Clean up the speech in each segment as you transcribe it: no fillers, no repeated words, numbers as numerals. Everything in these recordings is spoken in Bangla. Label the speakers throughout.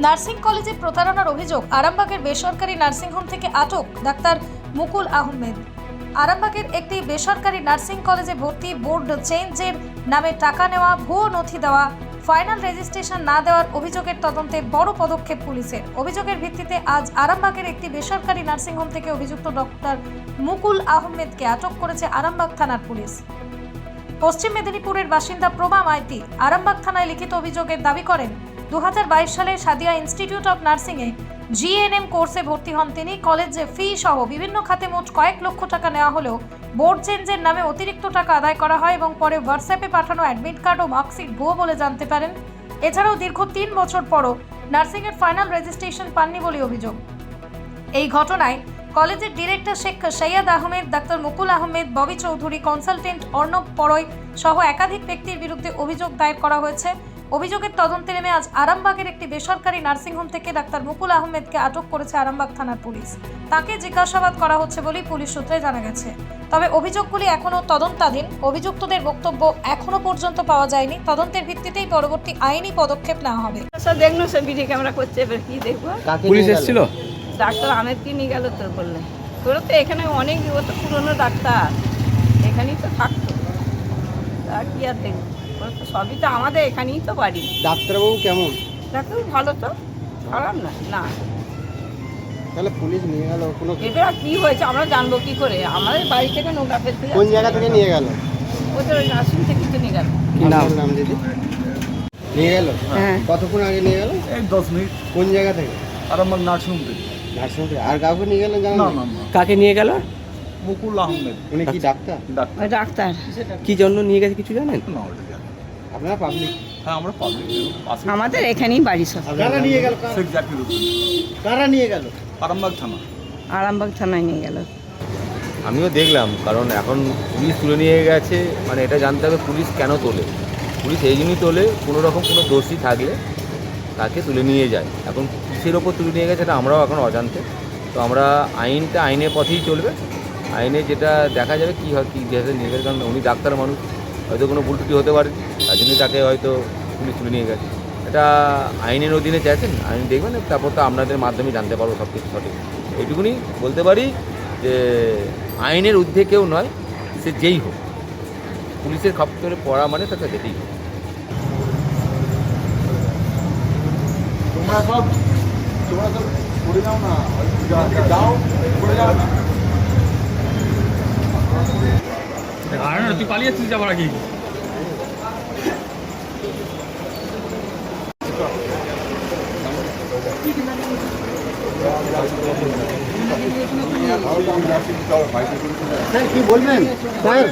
Speaker 1: নার্সিং কলেজে প্রতারণার অভিযোগ, আরামবাগের বেসরকারি নার্সিংহোম থেকে আটক ডাক্তার মুকুল আহমেদ। আরামবাগের একটি বেসরকারি নার্সিং কলেজে ভর্তি, বোর্ড চেঞ্জের নামে টাকা নেওয়া, ভুয়ো নথি দেওয়া, ফাইনাল রেজিস্ট্রেশন না দেওয়ার অভিযোগের তদন্তে বড় পদক্ষেপ পুলিশের। অভিযোগের ভিত্তিতে আজ আরামবাগের একটি বেসরকারি নার্সিংহোম থেকে অভিযুক্ত ডক্টর মুকুল আহমেদকে আটক করেছে আরামবাগ থানার পুলিশ। পশ্চিম মেদিনীপুরের বাসিন্দা প্রভা মাইতি আরামবাগ থানায় লিখিত অভিযোগের দাবি করেন, 2022 সালে সাদিয়া ইনস্টিটিউট অফ নার্সিংয়ে জিএনএম কোর্সে ভর্তি হন তিনি। কলেজে ফি সহ বিভিন্ন খাতে মোট কয়েক লক্ষ টাকা নেওয়া হলেও বোর্ড চেঞ্জের নামে অতিরিক্ত টাকা আদায় করা হয় এবং পরে হোয়াটসঅ্যাপে পাঠানো অ্যাডমিট কার্ড ও মার্কশিট ভুয়ো বলে জানতে পারেন। এছাড়াও দীর্ঘ 3 বছর পরও নার্সিংয়ের ফাইনাল রেজিস্ট্রেশন পাননি বলে অভিযোগ। এই ঘটনায় কলেজের ডিরেক্টর শেখ সৈয়দ আহমেদ, ডাক্তার মুকুল আহমেদ, ববি চৌধুরী, কনসালটেন্ট অর্ণব পড়ই সহ একাধিক ব্যক্তির বিরুদ্ধে অভিযোগ দায়ের করা হয়েছে। অভিযোগের তদন্তে নেমে আজ আরামবাগের একটি বেসরকারি নার্সিংহোম থেকে ডাক্তার মুকুল আহমেদকে আটক করেছে আরামবাগ থানার পুলিশ। তাকে জিজ্ঞাসাবাদ করা হচ্ছে বলেই পুলিশ সূত্রে জানা গেছে। তবে অভিযোগগুলি এখনও তদন্তাধীন। অভিযুক্তদের বক্তব্য এখনো পর্যন্ত পাওয়া যায়নি। তদন্তের ভিত্তিতেই পরবর্তী আইনি পদক্ষেপ নেওয়া হবে।
Speaker 2: দেখলো সব ভিডিও ক্যামেরা করছে, এবার কি দেখবো।
Speaker 3: পুলিশ এসেছিল?
Speaker 2: ডাক্তার আহমেদকে নিয়ে গেল তো বললে। তোর তো এখানে অনেক, ও তো পুরনো ডাক্তার, এখানেই তো থাকতো, তা কি আর দেখবো। ওরা তো সবই তো আমাদের এখানেই তো বাড়ি।
Speaker 3: ডাক্তারবাবু কেমন?
Speaker 2: ডাক্তারবাবু ভালো তো, খারাপ না। না
Speaker 3: তাহলে পুলিশ নিয়ে গেল কোনো?
Speaker 2: এবার কি হয়েছে আমরা জানবো কি করে? আমাদের বাড়ি থেকে নোংরা ফেলতে
Speaker 3: কোন জায়গা থেকে নিয়ে গেল?
Speaker 2: ওদের ওই নার্সিং থেকে তো নিয়ে গেল।
Speaker 3: কি নাম দিদি? নিয়ে গেল?
Speaker 2: হ্যাঁ।
Speaker 3: কতক্ষণ আগে নিয়ে গেল?
Speaker 4: এই 10 মিনিট।
Speaker 3: কোন জায়গা থেকে?
Speaker 4: আরামবাগ নার্সিংহোম থেকে।
Speaker 3: নার্সিংহোম থেকে। আর কাউকে নিয়ে গেলেন জানেন?
Speaker 4: না না না,
Speaker 5: কাকে নিয়ে গেল?
Speaker 4: মুকুল আহমেদ
Speaker 3: উনি কি ডাক্তার?
Speaker 4: ডাক্তার।
Speaker 2: ওই ডাক্তার
Speaker 5: কি জন্য নিয়ে গেছে কিছু জানেন?
Speaker 4: না ওটা জানি না।
Speaker 3: আপনারা পাবলিক?
Speaker 4: হ্যাঁ আমরা পাবলিক।
Speaker 2: আমাদের এখানেই বাড়ি সব।
Speaker 3: কারা নিয়ে গেল?
Speaker 4: শেখ জাকির হোসেন,
Speaker 3: কারা নিয়ে গেল?
Speaker 4: আরামবাগ থানা।
Speaker 2: আরামবাগ থানায় নিয়ে গেল।
Speaker 6: আমিও দেখলাম, কারণ এখন পুলিশ তুলে নিয়ে গেছে, মানে এটা জানতে হবে পুলিশ কেন তোলে। পুলিশ এই জন্যই তোলে, কোনো রকম কোনো দোষী থাকলে তাকে তুলে নিয়ে যায়। এখন কিসের ওপর তুলে নিয়ে গেছে এটা আমরাও এখন অজান্তে। তো আমরা আইনটা আইনের পথেই চলবে, আইনে যেটা দেখা যাবে কী হয়, কী যেতে নিয়ে গেছে। কারণ উনি ডাক্তার মানুষ, হয়তো কোনো ভুল ত্রুটি হতে পারে, তার জন্যই তাকে হয়তো পুলিশ তুলে নিয়ে গেছে। এটা আইনের অধীনে চাইছেন, আইন দেখবেন, তারপর তো আপনাদের মাধ্যমে জানতে পারবো সব কিছু সঠিক। এইটুকুনি বলতে পারি যে আইনের ঊর্ধ্বে কেউ নয়, সে যেই হোক, পুলিশের খপ্পরে পড়া মানে তাকে যেতেই হোক।
Speaker 4: তোমরা সব করে যাও না, যাও করে যাও না। তুই পালিয়ে যাচ্ছিস যাবার আগে।
Speaker 3: স্যার কি বলবেন? স্যার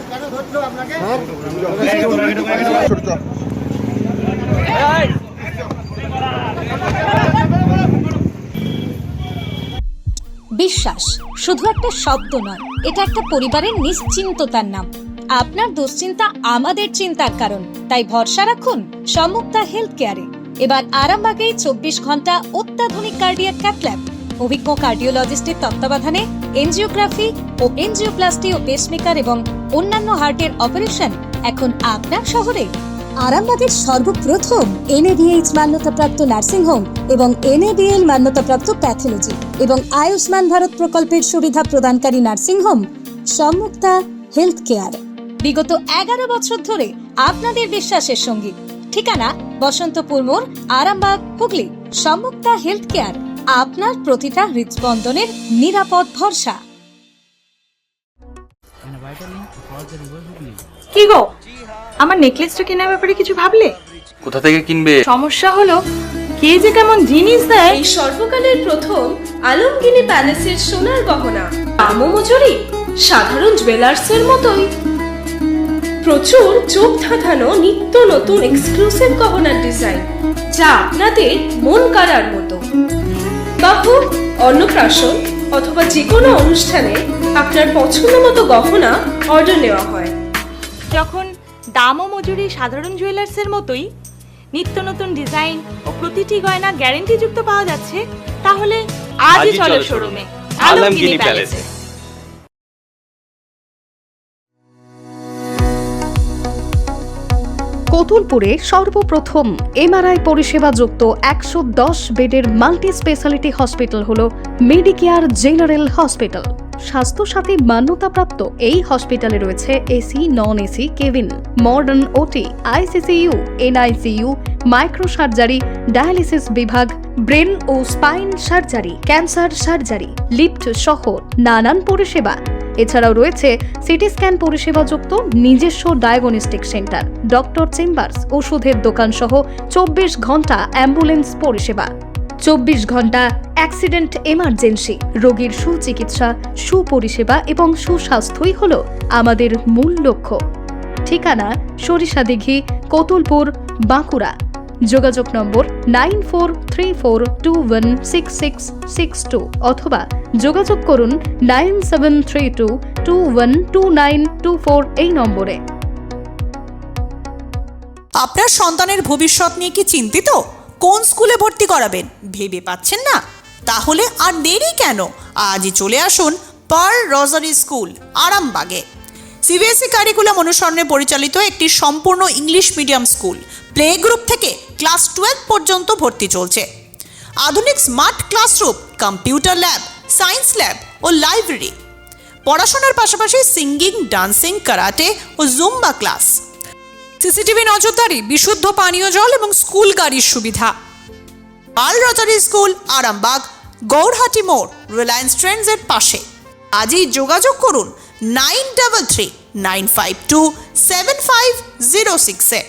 Speaker 1: বিশ্বাস শুধু একটা শব্দ নয়, এটা একটা পরিবারের নিশ্চিন্ততার নাম। আপনার দুশ্চিন্তা আমাদের চিন্তার কারণ, তাই ভরসা রাখুন সম্মুক্তা হেলথ কেয়ারে। এবার আরামবাগে 24 ঘন্টা অত্যাধুনিক কার্ডিয়াক ক্যাথল্যাব, অভিজ্ঞ কার্ডিওলজিস্টের তত্ত্বাবধানে এনজিওগ্রাফি ও এনজিওপ্লাস্টি ও পেসমেকার এবং অন্যান্য হার্টের অপারেশন এখন আপনার শহরে। আরামবাগের সর্বপ্রথম NABH মান্যতাপ্রাপ্ত নার্সিংহোম এবং NABL মান্যতাপ্রাপ্ত প্যাথোলজি এবং আয়ুষ্মান ভারত প্রকল্পের সুবিধা প্রদানকারী নার্সিংহোম সম্মুক্তা হেলথ কেয়ার। বিগত 11 বছর ধরে আপনাদের বিশ্বাসের সঙ্গী। ঠিকানা বসন্তপুর মোড়, আরামবাগ, হুগলি। সম্মুক্তা হেলথ কেয়ার, আপনার প্রতিটা হৃদস্পন্দনের নিরাপদ ভরসা।
Speaker 7: কি গো, আমার নেকলেসটা কেনার ব্যাপারে কিছু ভাবলে?
Speaker 8: কোথা থেকে কিনবে?
Speaker 7: সমস্যা হলো কে যে কেমন জিনিস দেয়।
Speaker 9: এই সর্বকালের প্রথম আলমগিনি প্যালেসের সোনার গহনা, দামও মজুরি সাধারণ জুয়েলার্সের মতোই। প্রচুর চোখ ধাঁধানো নিত্য নতুন এক্সক্লুসিভ গহনার ডিজাইন, যা আপনাদের মন কাড়ার মতো। বিবাহ, অন্নপ্রাশন অথবা যে কোনো অনুষ্ঠানে আপনার পছন্দ মতো গহনা অর্ডার নেওয়া হয়।
Speaker 7: যখন দাম ও মজুরি সাধারণ জুয়েলার্সের মতোই, নিত্য নতুন ডিজাইন ও প্রতিটি গয়না গ্যারান্টি যুক্ত পাওয়া যাচ্ছে, তাহলে আজই চলো শোরুমে আলমগিনি প্যালেসে।
Speaker 8: কোতুলপুরে সর্বপ্রথম এমআরআই পরিষেবা যুক্ত 110 বেডের মাল্টি স্পেশালিটি হসপিটাল হলো মেডিকেয়ার জেনারেল হসপিটাল। স্বাস্থ্যসাথী মান্যতাপ্রাপ্ত এই হসপিটালে রয়েছে AC, non AC cabin, modern OT, ICCU, NICU, micro surgery, dialysis বিভাগ, ব্রেন ও spine surgery, cancer surgery, lift সহ নানান পরিষেবা। এছাড়াও রয়েছে সিটি স্ক্যান পরিষেবাযুক্ত নিজস্ব ডায়াগনস্টিক সেন্টার, ডক্টর চেম্বার্স, ওষুধের দোকান সহ 24 ঘন্টা অ্যাম্বুলেন্স পরিষেবা। 24 ঘন্টা অ্যাক্সিডেন্ট এমার্জেন্সি, রোগীর সুচিকিৎসা, সুপরিষেবা এবং সুস্বাস্থ্যই হল আমাদের মূল লক্ষ্য। ঠিকানা সরিষাদিঘি, কোতুলপুর, বাঁকুড়া। যোগাযোগ নম্বর 9434216662 অথবা যোগাযোগ করুন 9732212924 এই নম্বরে।
Speaker 10: আপনার সন্তানের ভবিষ্যৎ নিয়ে কি চিন্তিত? কোন স্কুলে ভর্তি করাবেন ভেবে পাচ্ছেন না? তাহলে আর দেরি কেন? আজই চলে আসুন পার্ল রোজারি স্কুল, আরামবাগে। সিবিএসই কারিকুলাম অনুসরণে পরিচালিত একটি সম্পূর্ণ English medium school. Play group থেকে ক্লাস 12 পর্যন্ত ভর্তি চলছে। আধুনিক smart classroom, computer lab, science lab ও লাইব্রেরি। পড়াশোনার পাশাপাশি সিঙ্গিং, ডান্সিং, কারাটে ও জুম্বা ক্লাস। সিসিটিভি নজরদারি, বিশুদ্ধ পানীয় জল এবং স্কুল গাড়ির সুবিধা। Pearl Rosary school, Arambagh, Gourhati মোড়, রিলায়েন্স ট্রেন্ডসের পাশে। আজই যোগাযোগ করুন 9339527506-এ।